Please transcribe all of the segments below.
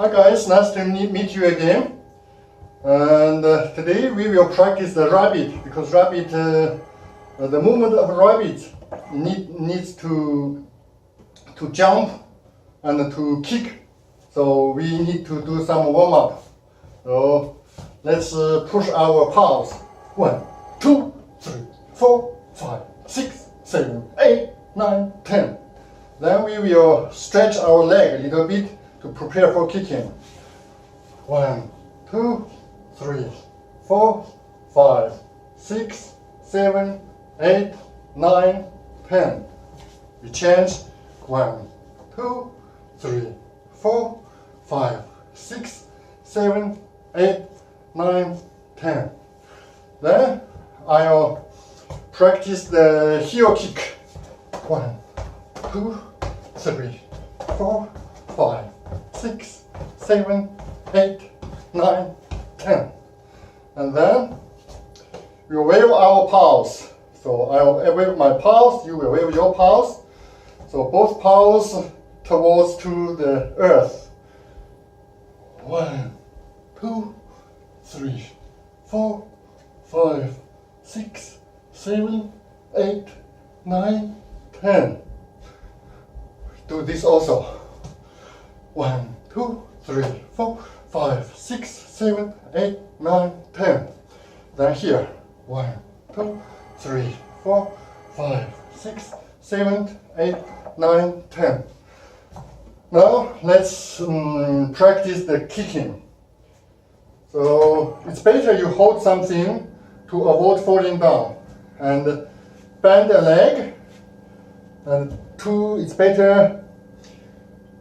Hi guys, nice to meet you again. And today we will practice the rabbit because rabbit, the movement of rabbit needs to jump and to kick. So we need to do some warm up. So let's push our paws. 1, 2, 3, 4, 5, 6, 7, 8, 9, 10. Then we will stretch our leg a little bit to prepare for kicking. 1, 2, 3, 4, 5, 6, 7, 8, 9, 10. We change. 1, 2, 3, 4, 5, 6, 7, 8, 9, 10. Then I'll practice the heel kick. 1, 2, 3, 4, 5, 6, 7, 8, 9, 10. And then we'll wave our paws. So I'll wave my paws, you will wave your paws. So both paws towards to the earth. 1, 2, 3, 4, 5, 6, 7, 8, 9, 10. Do this also. 1, 2, 3, 4, 5, 6, 7, 8, 9, 10. Then here. 1, 2, 3, 4, 5, 6, 7, 8, 9, 10. Now let's practice the kicking. So it's better you hold something to avoid falling down. And bend the leg. And it's better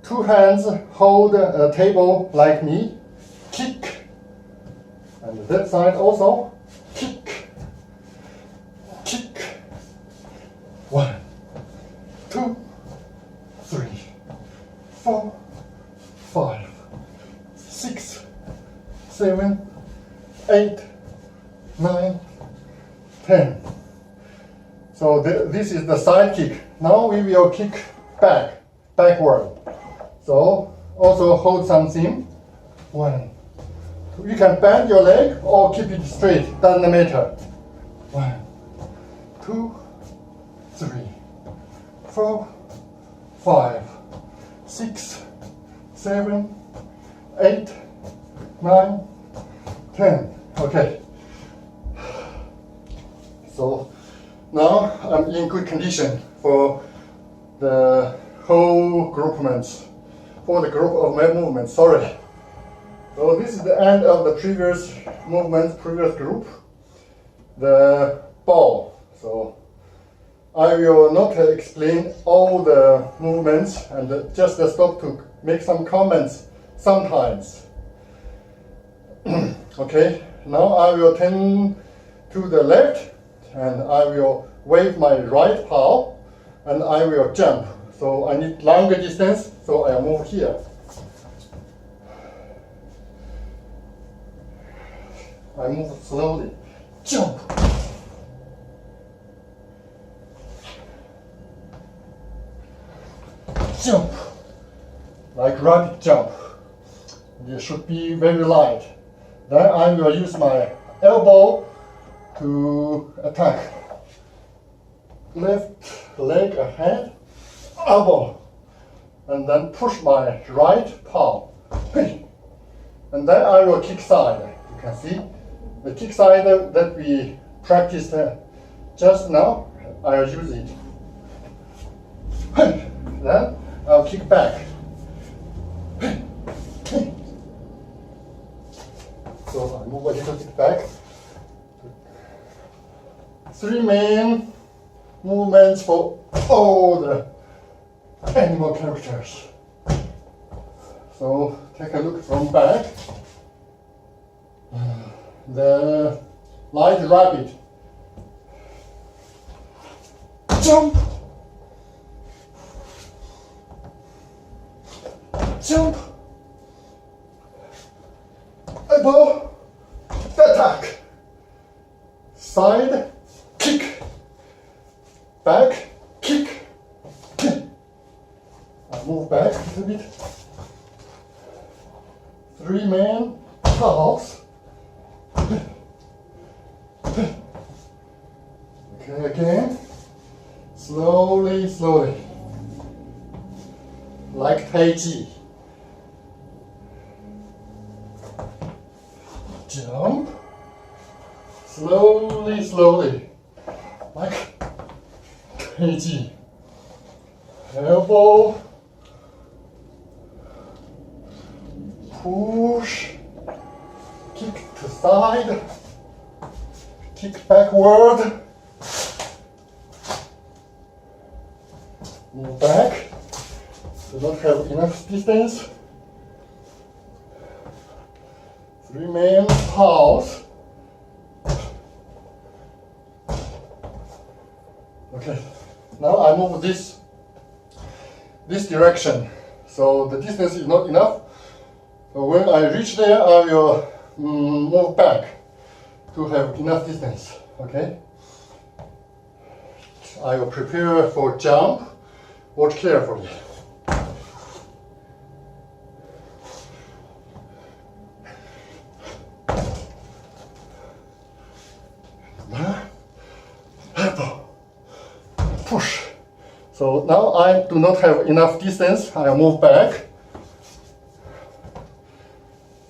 2 hands hold a table like me. Kick. And that side also. Kick. Kick. 1, 2, 3, 4, 5, 6, 7, 8, 9, 10. So this is the side kick. Now we will kick backward. So also hold something. 1. You can bend your leg or keep it straight, doesn't matter. 1, 2, 3, 4, 5, 6, 7, 8, 9, 10. Okay. So now I'm in good condition for the whole groupments, for the group of my movements. Sorry. So this is the end of the previous movement, previous group, the ball. So I will not explain all the movements and just stop to make some comments sometimes. Okay, now I will turn to the left and I will wave my right paw and I will jump. So I need longer distance, so I move here. I move slowly. Jump. Jump. Like rabbit jump. It should be very light. Then I will use my elbow to attack. Left leg ahead, elbow, and then push my right paw. And then I will kick side. You can see the kick side that we practiced just now. I'll use it. Then I'll kick back. So I move a little bit back. 3 main movements for all the animal characters. So take a look from back. The light rabbit. Jump. Jump. Elbow. Attack. Side. Kick. Back. Kick. I move back a little bit. 3 man pulse. Okay, again. Slowly, slowly. Like Tai Chi. Jump. Slowly, slowly. Like Tai Chi. Elbow. Push. Kick to side. Kick backward. Move back. You don't have enough distance. 3 man pause. Okay, now I move this direction. So the distance is not enough. So when I reach there, I will move back to have enough distance. Okay. I will prepare for jump. Watch carefully. Push. So now I do not have enough distance. I move back.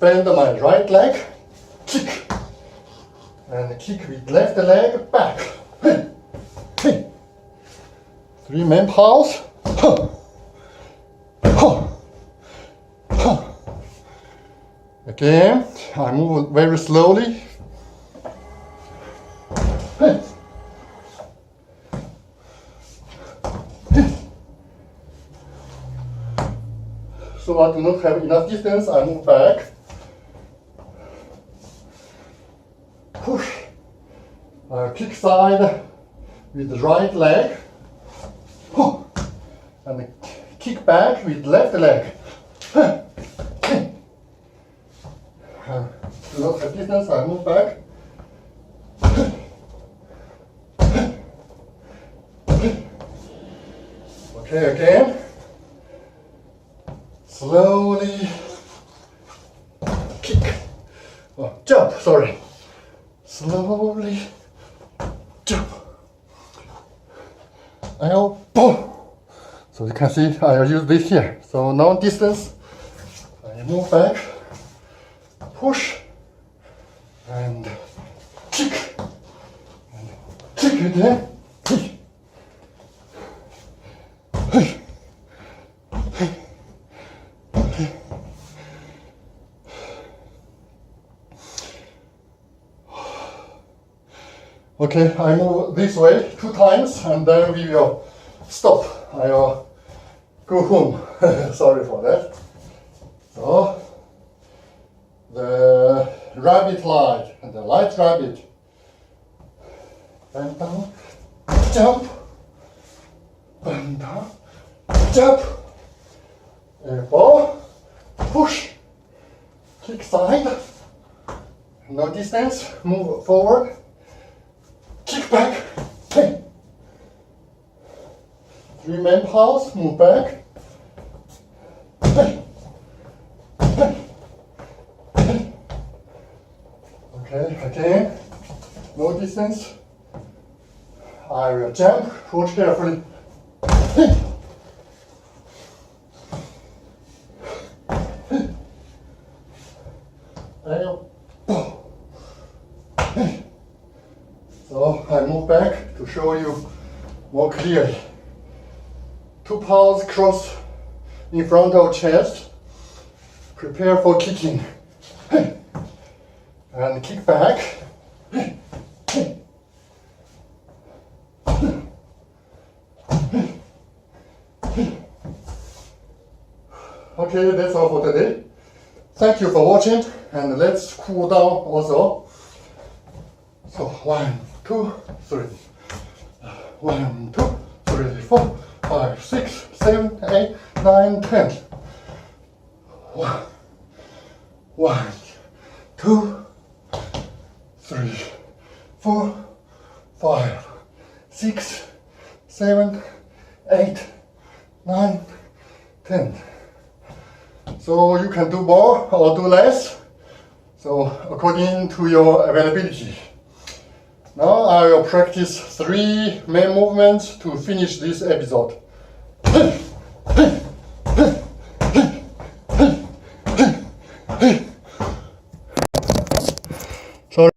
Bend my right leg. Kick. And kick with left leg back. 3 man pause. Again, I move very slowly. So I do not have enough distance, I move back. Push. Kick side with the right leg. And kick back with left leg. Do not have distance, I move back. Okay, again. Slowly kick. Oh, jump, sorry. Slowly jump. Elbow. So you can see I use this here. So now distance, I move back, push, and kick, and kick again. Okay, I move this way 2 times and then we will stop. I will go home. Sorry for that. So, the rabbit light, the light rabbit. Bend down, jump, bend down, jump, elbow, push, kick side, no distance, move forward, kick back, 3 man pause, move back, okay, again, no distance, I will jump, watch carefully, so I move back to show you more clearly. 2 paws cross in front of chest. Prepare for kicking. And kick back. Okay, that's all for today. Thank you for watching, and let's cool down also. So 1, 2, 3. 1, 2, 3, 4, 5, 6, 7, 8, 9, 10. 1, 1, 2, 3, 4, 5, 6, 7, 8, 9, 10. So you can do more or do less. So according to your availability. Now I will practice 3 main movements to finish this episode. Sorry.